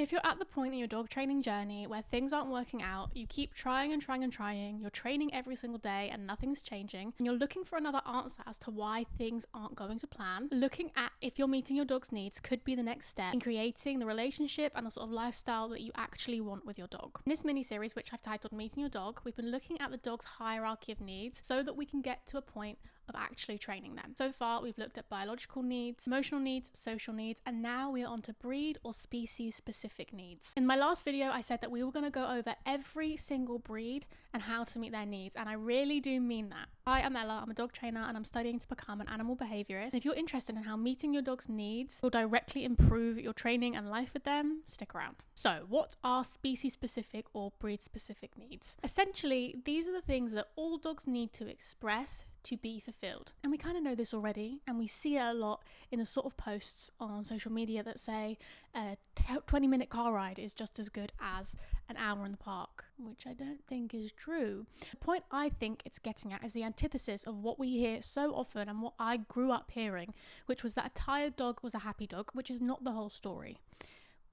If you're at the point in your dog training journey where things aren't working out, you keep trying and trying and trying, you're training every single day and nothing's changing, and you're looking for another answer as to why things aren't going to plan, looking at if you're meeting your dog's needs could be the next step in creating the relationship and the sort of lifestyle that you actually want with your dog. In this mini-series, which I've titled Meeting Your Dog, we've been looking at the dog's hierarchy of needs so that we can get to a point of actually training them. So far, we've looked at biological needs, emotional needs, social needs, and now we are on to breed or species specific needs. In my last video, I said that we were going to go over every single breed and how to meet their needs, and I really do mean that. Hi, I'm Ella, I'm a dog trainer and I'm studying to become an animal behaviourist. And if you're interested in how meeting your dog's needs will directly improve your training and life with them, stick around. So, what are species specific or breed specific needs? Essentially, these are the things that all dogs need to express to be fulfilled. And we kind of know this already, and we see it a lot in the sort of posts on social media that say a 20-minute car ride is just as good as an hour in the park, which I don't think is true. The point I think it's getting at is the antithesis of what we hear so often and what I grew up hearing, which was that a tired dog was a happy dog, which is not the whole story.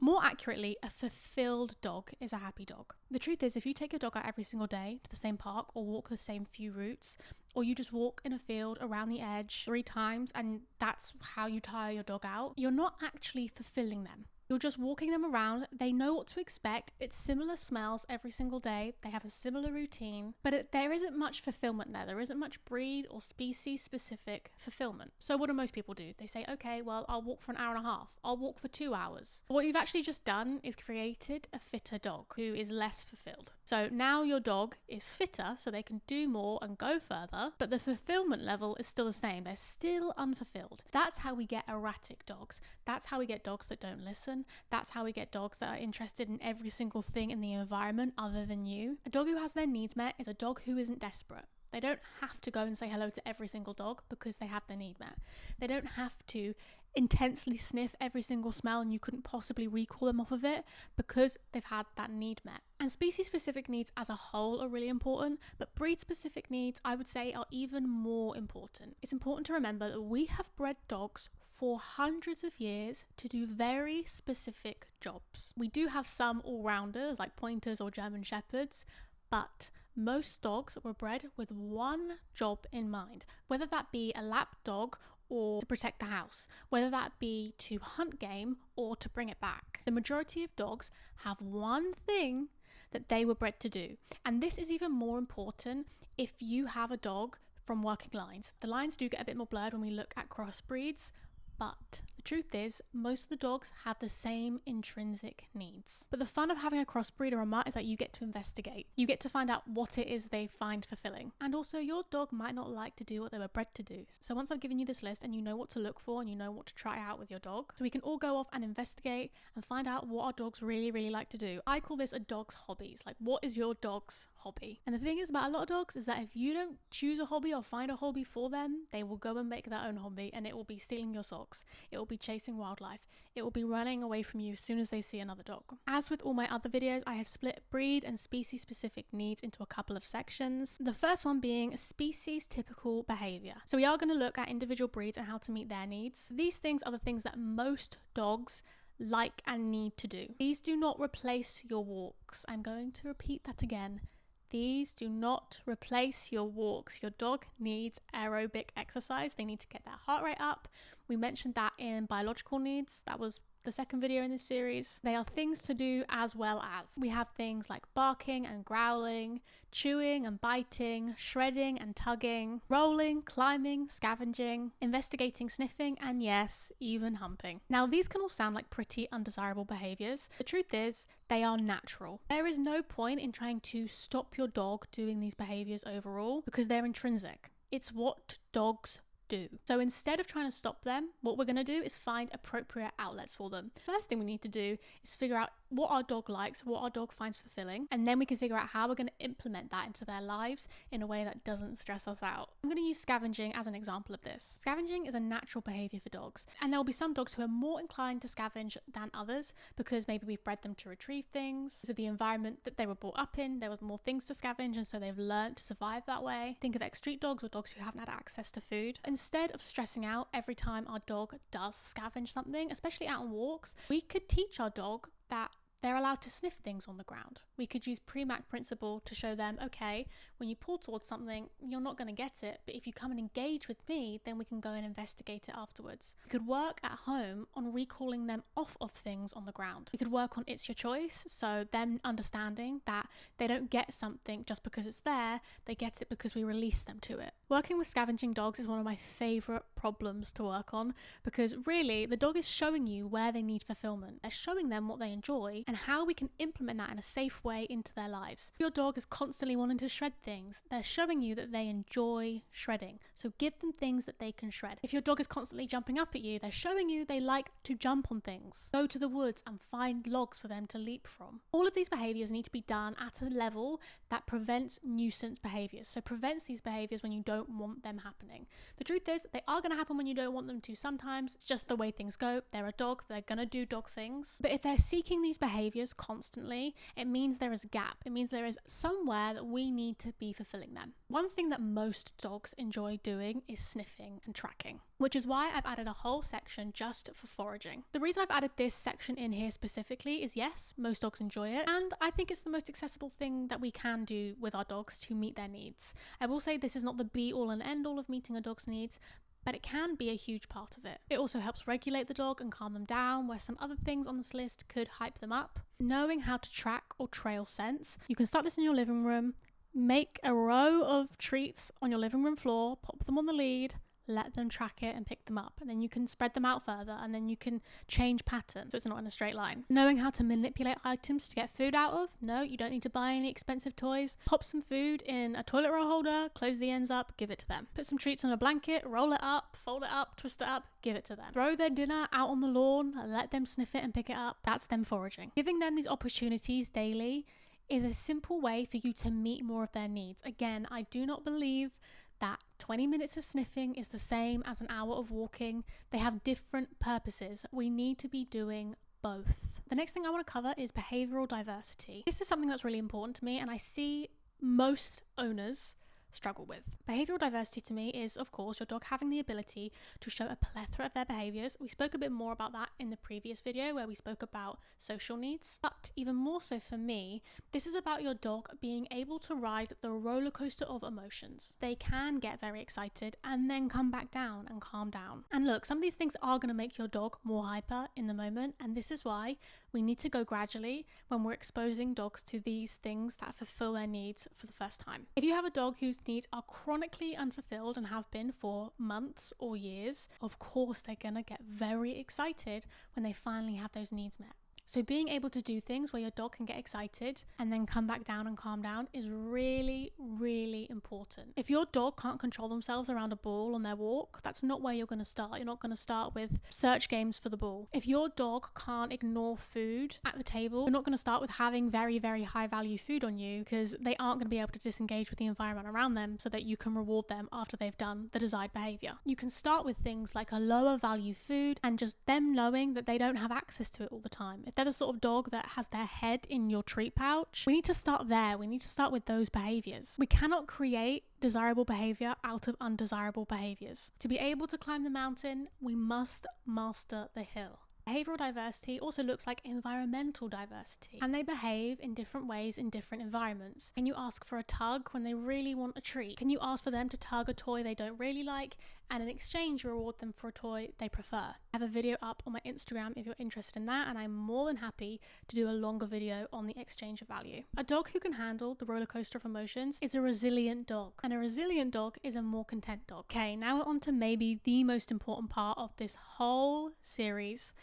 More accurately, a fulfilled dog is a happy dog. The truth is, if you take your dog out every single day to the same park or walk the same few routes, or you just walk in a field around the edge 3 times and that's how you tire your dog out, you're not actually fulfilling them. You're just walking them around, they know what to expect, it's similar smells every single day, they have a similar routine, but there isn't much fulfillment there isn't much breed or species specific fulfillment. So what do most people do? They say, okay, well, I'll walk for an hour and a half, I'll walk for 2 hours. What you've actually just done is created a fitter dog who is less fulfilled. So now your dog is fitter so they can do more and go further, but the fulfillment level is still the same, they're still unfulfilled. That's how we get erratic dogs. That's how we get dogs that don't listen. That's how we get dogs that are interested in every single thing in the environment other than you. A dog who has their needs met is a dog who isn't desperate. They don't have to go and say hello to every single dog because they have their need met. They don't have to intensely sniff every single smell and you couldn't possibly recall them off of it because they've had that need met. And species-specific needs as a whole are really important, but breed-specific needs, I would say, are even more important. It's important to remember that we have bred dogs for hundreds of years to do very specific jobs. We do have some all-rounders like pointers or German shepherds, but most dogs were bred with one job in mind, whether that be a lap dog or to protect the house, whether that be to hunt game or to bring it back. The majority of dogs have one thing that they were bred to do, and this is even more important if you have a dog from working lines. The lines do get a bit more blurred when we look at crossbreeds, but the truth is, most of the dogs have the same intrinsic needs. But the fun of having a crossbreed or a mutt is that you get to investigate. You get to find out what it is they find fulfilling. And also, your dog might not like to do what they were bred to do. So once I've given you this list and you know what to look for and you know what to try out with your dog, so we can all go off and investigate and find out what our dogs really, really like to do. I call this a dog's hobbies. Like, what is your dog's hobby? And the thing is about a lot of dogs is that if you don't choose a hobby or find a hobby for them, they will go and make their own hobby and it will be stealing your socks. It will be chasing wildlife. It will be running away from you as soon as they see another dog. As with all my other videos, I have split breed and species specific needs into a couple of sections. The first one being species typical behaviour. So we are going to look at individual breeds and how to meet their needs. These things are the things that most dogs like and need to do. These do not replace your walks. I'm going to repeat that again. These do not replace your walks. Your dog needs aerobic exercise. They need to get their heart rate up. We mentioned that in biological needs. That was the second video in this series. They are things to do as well as. We have things like barking and growling, chewing and biting, shredding and tugging, rolling, climbing, scavenging, investigating, sniffing, and yes, even humping. Now, these can all sound like pretty undesirable behaviors. The truth is, they are natural. There is no point in trying to stop your dog doing these behaviors overall because they're intrinsic. It's what dogs do. So instead of trying to stop them, what we're going to do is find appropriate outlets for them. First thing we need to do is figure out what our dog likes, what our dog finds fulfilling, and then we can figure out how we're going to implement that into their lives in a way that doesn't stress us out. I'm going to use scavenging as an example of this. Scavenging is a natural behavior for dogs, and there will be some dogs who are more inclined to scavenge than others because maybe we've bred them to retrieve things. So the environment that they were brought up in, there were more things to scavenge, and so they've learned to survive that way. Think of ex-street dogs or dogs who haven't had access to food. Instead of stressing out every time our dog does scavenge something, especially out on walks, we could teach our dog that they're allowed to sniff things on the ground. We could use Premack principle to show them, okay, when you pull towards something, you're not going to get it, but if you come and engage with me, then we can go and investigate it afterwards. We could work at home on recalling them off of things on the ground. We could work on it's your choice, so them understanding that they don't get something just because it's there, they get it because we release them to it. Working with scavenging dogs is one of my favourite problems to work on, because really the dog is showing you where they need fulfillment. They're showing them what they enjoy and how we can implement that in a safe way into their lives. If your dog is constantly wanting to shred things, they're showing you that they enjoy shredding. So give them things that they can shred. If your dog is constantly jumping up at you, they're showing you they like to jump on things. Go to the woods and find logs for them to leap from. All of these behaviours need to be done at a level that prevents nuisance behaviours. So prevents these behaviours when you don't want them happening. The truth is, they are going to happen when you don't want them to sometimes. It's just the way things go. They're a dog, they're going to do dog things. But if they're seeking these behaviours constantly, it means there is a gap. It means there is somewhere that we need to be fulfilling them. One thing that most dogs enjoy doing is sniffing and tracking, which is why I've added a whole section just for foraging. The reason I've added this section in here specifically is, yes, most dogs enjoy it, and I think it's the most accessible thing that we can do with our dogs to meet their needs. I will say this is not the be all and end all of meeting a dog's needs, but it can be a huge part of it. It also helps regulate the dog and calm them down, where some other things on this list could hype them up. Knowing how to track or trail scents. You can start this in your living room, make a row of treats on your living room floor, pop them on the lead, let them track it and pick them up, and then you can spread them out further, and then you can change patterns so it's not in a straight line. Knowing how to manipulate items to get food out of. No, you don't need to buy any expensive toys. Pop some food in a toilet roll holder, close the ends up, give it to them. Put some treats on a blanket, roll it up, fold it up, twist it up, give it to them. Throw their dinner out on the lawn and let them sniff it and pick it up. That's them foraging. Giving them these opportunities daily is a simple way for you to meet more of their needs. Again, I do not believe that 20 minutes of sniffing is the same as an hour of walking. They have different purposes. We need to be doing both. The next thing I want to cover is behavioural diversity. This is something that's really important to me, and I see most owners struggle with. Behavioural diversity to me is, of course, your dog having the ability to show a plethora of their behaviours. We spoke a bit more about that in the previous video where we spoke about social needs. But even more so for me, this is about your dog being able to ride the roller coaster of emotions. They can get very excited and then come back down and calm down. And look, some of these things are going to make your dog more hyper in the moment, and this is why we need to go gradually when we're exposing dogs to these things that fulfill their needs for the first time. If you have a dog whose needs are chronically unfulfilled and have been for months or years, of course they're gonna get very excited when they finally have those needs met. So being able to do things where your dog can get excited and then come back down and calm down is really, really important. If your dog can't control themselves around a ball on their walk, that's not where you're going to start. You're not going to start with search games for the ball. If your dog can't ignore food at the table, you're not going to start with having very, very high value food on you, because they aren't going to be able to disengage with the environment around them so that you can reward them after they've done the desired behavior. You can start with things like a lower value food and just them knowing that they don't have access to it all the time. If they're the sort of dog that has their head in your treat pouch, we need to start there. We need to start with those behaviors. We cannot create desirable behavior out of undesirable behaviors. To be able to climb the mountain, we must master the hill. Behavioural diversity also looks like environmental diversity, and they behave in different ways in different environments. Can you ask for a tug when they really want a treat? Can you ask for them to tug a toy they don't really like, and in exchange reward them for a toy they prefer? I have a video up on my Instagram if you're interested in that, and I'm more than happy to do a longer video on the exchange of value. A dog who can handle the roller coaster of emotions is a resilient dog, and a resilient dog is a more content dog. Okay, now we're on to maybe the most important part of this whole series,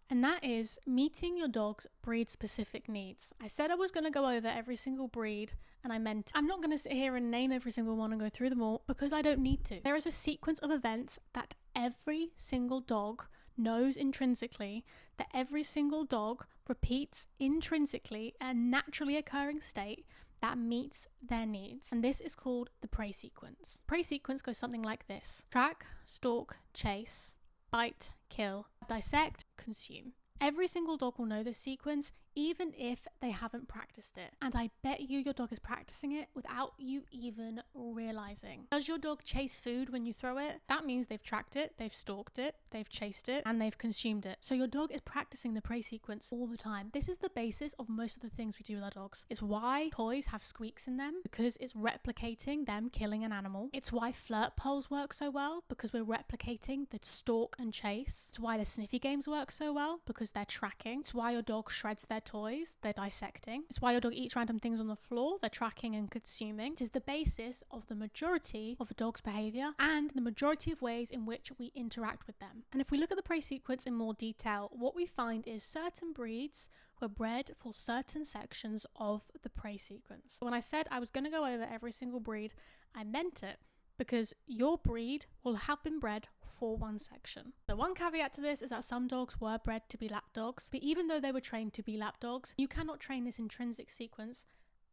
and that is meeting your dog's breed-specific needs. I said I was going to go over every single breed, and I meant I'm not going to sit here and name every single one and go through them all, because I don't need to. There is a sequence of events that every single dog knows intrinsically, that every single dog repeats intrinsically, a naturally occurring state that meets their needs. And this is called the prey sequence. Prey sequence goes something like this: track, stalk, chase, bite, kill, dissect, consume. Every single dog will know this sequence, even if they haven't practiced it. And I bet you your dog is practicing it without you even realizing. Does your dog chase food when you throw it? That means they've tracked it, they've stalked it, they've chased it, and they've consumed it. So your dog is practicing the prey sequence all the time. This is the basis of most of the things we do with our dogs. It's why toys have squeaks in them, because it's replicating them killing an animal. It's why flirt poles work so well, because we're replicating the stalk and chase. It's why the sniffy games work so well, because they're tracking. It's why your dog shreds their toys, they're dissecting. It's why your dog eats random things on the floor, they're tracking and consuming. It is the basis of the majority of a dog's behaviour and the majority of ways in which we interact with them. And if we look at the prey sequence in more detail, what we find is certain breeds were bred for certain sections of the prey sequence. When I said I was going to go over every single breed, I meant it, because your breed will have been bred for one section. The one caveat to this is that some dogs were bred to be lap dogs, but even though they were trained to be lap dogs, you cannot train this intrinsic sequence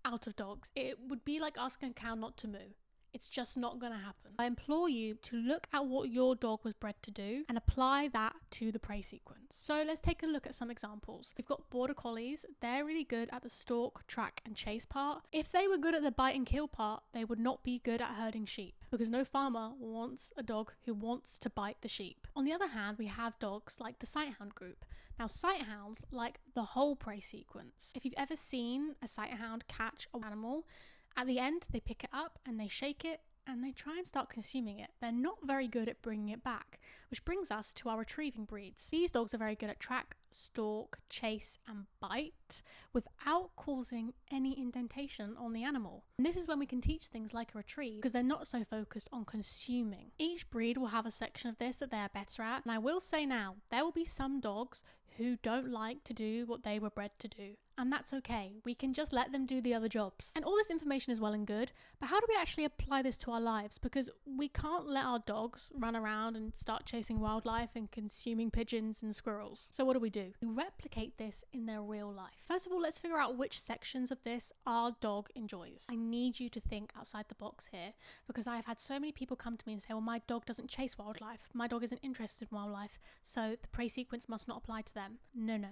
out of dogs. It would be like asking a cow not to moo. It's just not going to happen. I implore you to look at what your dog was bred to do and apply that to the prey sequence. So let's take a look at some examples. We've got border collies. They're really good at the stalk, track, and chase part. If they were good at the bite and kill part, they would not be good at herding sheep, because no farmer wants a dog who wants to bite the sheep. On the other hand, we have dogs like the sighthound group. Now, sighthounds like the whole prey sequence. If you've ever seen a sighthound catch an animal, at the end, they pick it up and they shake it and they try and start consuming it. They're not very good at bringing it back, which brings us to our retrieving breeds. These dogs are very good at track, stalk, chase, and bite without causing any indentation on the animal. And this is when we can teach things like a retrieve, because they're not so focused on consuming. Each breed will have a section of this that they are better at. And I will say now, there will be some dogs who don't like to do what they were bred to do. And that's okay. We can just let them do the other jobs. And all this information is well and good, but how do we actually apply this to our lives? Because we can't let our dogs run around and start chasing wildlife and consuming pigeons and squirrels. So what do? We replicate this in their real life. First of all, let's figure out which sections of this our dog enjoys. I need you to think outside the box here, because I have had so many people come to me and say, well, my dog doesn't chase wildlife. My dog isn't interested in wildlife, so the prey sequence must not apply to them. No.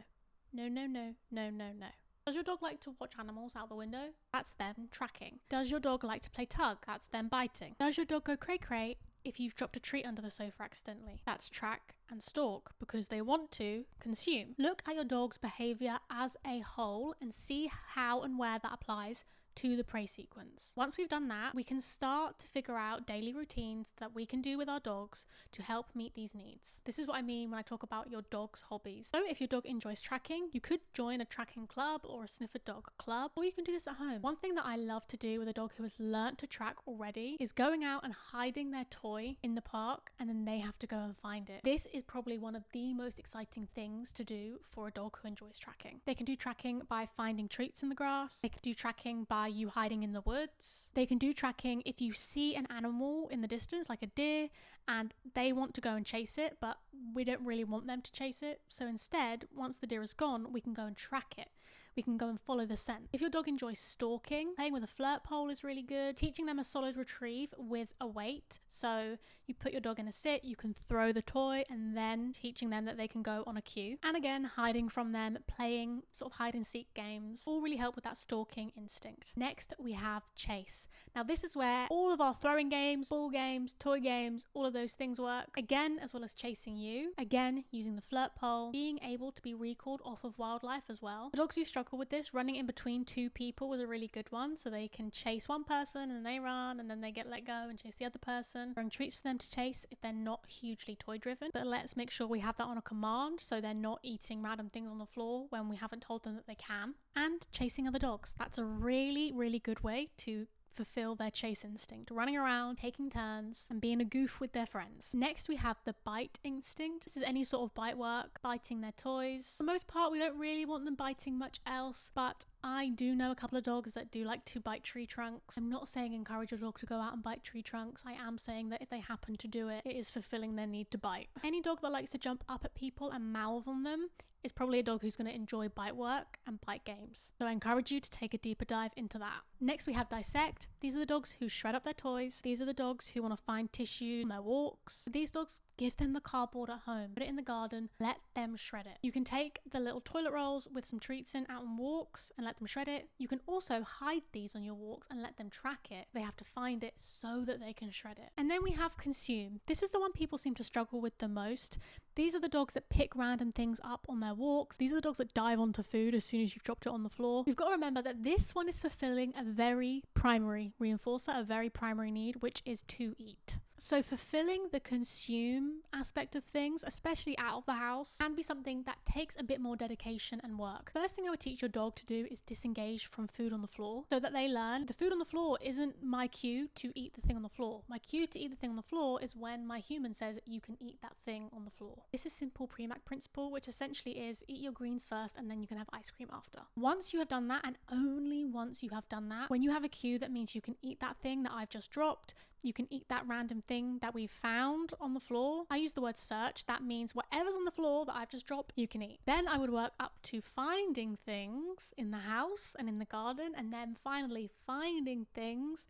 Does your dog like to watch animals out the window? That's them tracking. Does your dog like to play tug? That's them biting. Does your dog go cray cray if you've dropped a treat under the sofa accidentally? That's track and stalk, because they want to consume. Look at your dog's behaviour as a whole and see how and where that applies to the prey sequence. Once we've done that, we can start to figure out daily routines that we can do with our dogs to help meet these needs. This is what I mean when I talk about your dog's hobbies. So if your dog enjoys tracking, you could join a tracking club or a sniffer dog club, or you can do this at home. One thing that I love to do with a dog who has learnt to track already is going out and hiding their toy in the park, and then they have to go and find it. This is probably one of the most exciting things to do for a dog who enjoys tracking. They can do tracking by finding treats in the grass. They can do tracking by you hiding in the woods. They can do tracking if you see an animal in the distance, like a deer, and they want to go and chase it, but we don't really want them to chase it. So instead, once the deer is gone, we can go and track it. We can go and follow the scent. If your dog enjoys stalking, playing with a flirt pole is really good. Teaching them a solid retrieve with a weight. So you put your dog in a sit, you can throw the toy, and then teaching them that they can go on a cue. And again, hiding from them, playing sort of hide and seek games, all really help with that stalking instinct. Next, we have chase. Now this is where all of our throwing games, ball games, toy games, all of those things work. Again, as well as chasing you. Again, using the flirt pole, being able to be recalled off of wildlife as well. The dogs who struggle with this, running in between two people was a really good one, so they can chase one person and they run and then they get let go and chase the other person. Throwing treats for them to chase if they're not hugely toy driven, but let's make sure we have that on a command so they're not eating random things on the floor when we haven't told them that they can. And chasing other dogs, that's a really good way to fulfill their chase instinct, running around, taking turns, and being a goof with their friends. Next, we have the bite instinct. This is any sort of bite work, biting their toys. For the most part, we don't really want them biting much else, but I do know a couple of dogs that do like to bite tree trunks. I'm not saying encourage your dog to go out and bite tree trunks. I am saying that if they happen to do it, it is fulfilling their need to bite. Any dog that likes to jump up at people and mouth on them is probably a dog who's going to enjoy bite work and bite games. So I encourage you to take a deeper dive into that. Next, we have dissect. These are the dogs who shred up their toys. These are the dogs who want to find tissue on their walks. These dogs Give them the cardboard at home, put it in the garden, let them shred it. You can take the little toilet rolls with some treats in out on walks and let them shred it. You can also hide these on your walks and let them track it. They have to find it so that they can shred it. And then we have consume. This is the one people seem to struggle with the most. These are the dogs that pick random things up on their walks. These are the dogs that dive onto food as soon as you've dropped it on the floor. You've got to remember that this one is fulfilling a very primary reinforcer, a very primary need, which is to eat. So fulfilling the consume aspect of things, especially out of the house, can be something that takes a bit more dedication and work. First thing I would teach your dog to do is disengage from food on the floor so that they learn the food on the floor isn't my cue to eat the thing on the floor. My cue to eat the thing on the floor is when my human says you can eat that thing on the floor. This is simple Premack principle, which essentially is eat your greens first and then you can have ice cream after. Once you have done that, and only once you have done that, when you have a cue that means you can eat that thing that I've just dropped, you can eat that random thing that we've found on the floor. I use the word search. That means whatever's on the floor that I've just dropped, you can eat. Then I would work up to finding things in the house and in the garden, and then finally finding things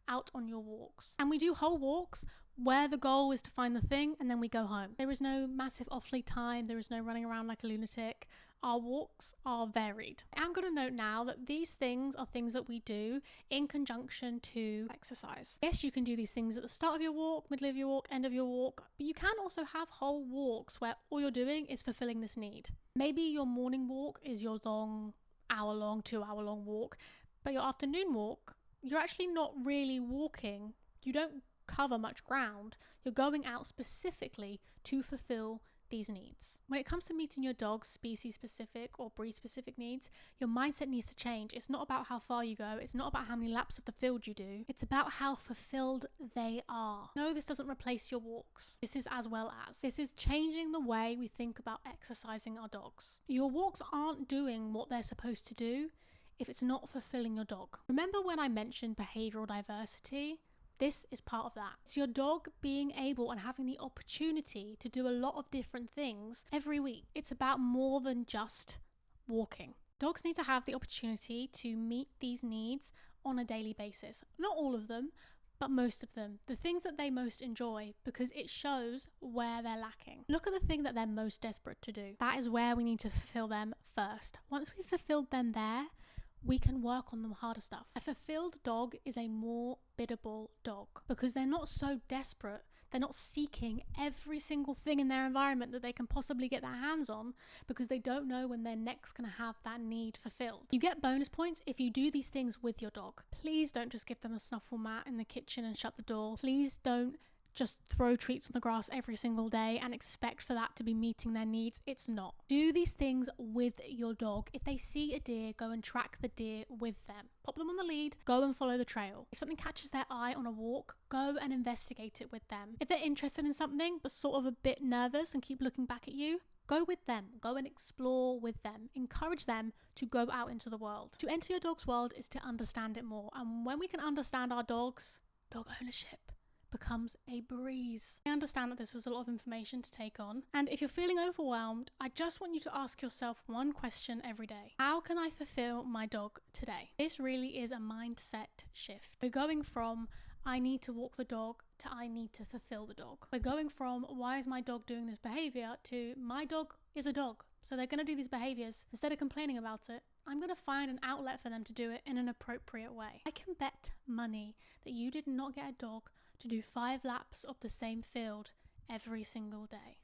out on your walks. And we do whole walks where the goal is to find the thing and then we go home. There is no massive off-lead time. There is no running around like a lunatic. Our walks are varied. I'm going to note now that these things are things that we do in conjunction to exercise. Yes, you can do these things at the start of your walk, middle of your walk, end of your walk, but you can also have whole walks where all you're doing is fulfilling this need. Maybe your morning walk is your long, hour-long, 2-hour-long walk, but your afternoon walk, you're actually not really walking. You don't cover much ground. You're going out specifically to fulfill these needs. When it comes to meeting your dog's species specific or breed specific needs, your mindset needs to change. It's not about how far you go. It's not about how many laps of the field you do. It's about how fulfilled they are. No, this doesn't replace your walks. This is as well as. This is changing the way we think about exercising our dogs. Your walks aren't doing what they're supposed to do if it's not fulfilling your dog. Remember when I mentioned behavioral diversity? This is part of that. It's your dog being able and having the opportunity to do a lot of different things every week. It's about more than just walking. Dogs need to have the opportunity to meet these needs on a daily basis. Not all of them, but most of them. The things that they most enjoy, because it shows where they're lacking. Look at the thing that they're most desperate to do. That is where we need to fulfill them first. Once we've fulfilled them there, we can work on the harder stuff. A fulfilled dog is a more biddable dog because they're not so desperate. They're not seeking every single thing in their environment that they can possibly get their hands on because they don't know when they're next going to have that need fulfilled. You get bonus points if you do these things with your dog. Please don't just give them a snuffle mat in the kitchen and shut the door. Please don't just throw treats on the grass every single day and expect for that to be meeting their needs. It's not. Do these things with your dog. If they see a deer, go and track the deer with them. Pop them on the lead, go and follow the trail. If something catches their eye on a walk, go and investigate it with them. If they're interested in something but sort of a bit nervous and keep looking back at you, go with them. Go and explore with them. Encourage them to go out into the world. To enter your dog's world is to understand it more. And when we can understand our dogs, dog ownership becomes a breeze. I understand that this was a lot of information to take on, and if you're feeling overwhelmed, I just want you to ask yourself one question every day. How can I fulfill my dog today? This really is a mindset shift. We're going from I need to walk the dog to I need to fulfill the dog. We're going from why is my dog doing this behavior to my dog is a dog, so they're going to do these behaviors. Instead of complaining about it, I'm going to find an outlet for them to do it in an appropriate way. I can bet money that you did not get a dog to do 5 laps of the same field every single day.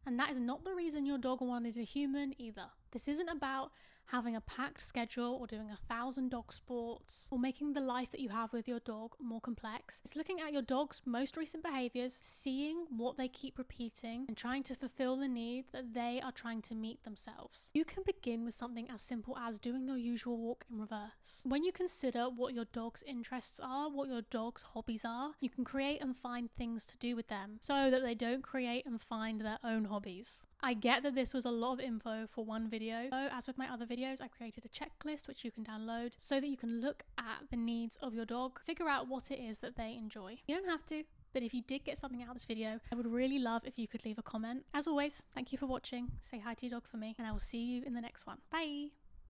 And that is not the reason your dog wanted a human either. This isn't about having a packed schedule or doing 1,000 dog sports or making the life that you have with your dog more complex. It's looking at your dog's most recent behaviors, seeing what they keep repeating and trying to fulfill the need that they are trying to meet themselves. You can begin with something as simple as doing your usual walk in reverse. When you consider what your dog's interests are, what your dog's hobbies are, you can create and find things to do with them so that they don't create and find their own hobbies. I get that this was a lot of info for one video. So as with my other videos, I created a checklist which you can download so that you can look at the needs of your dog, figure out what it is that they enjoy. You don't have to, but if you did get something out of this video, I would really love if you could leave a comment. As always, thank you for watching. Say hi to your dog for me, and I will see you in the next one. Bye!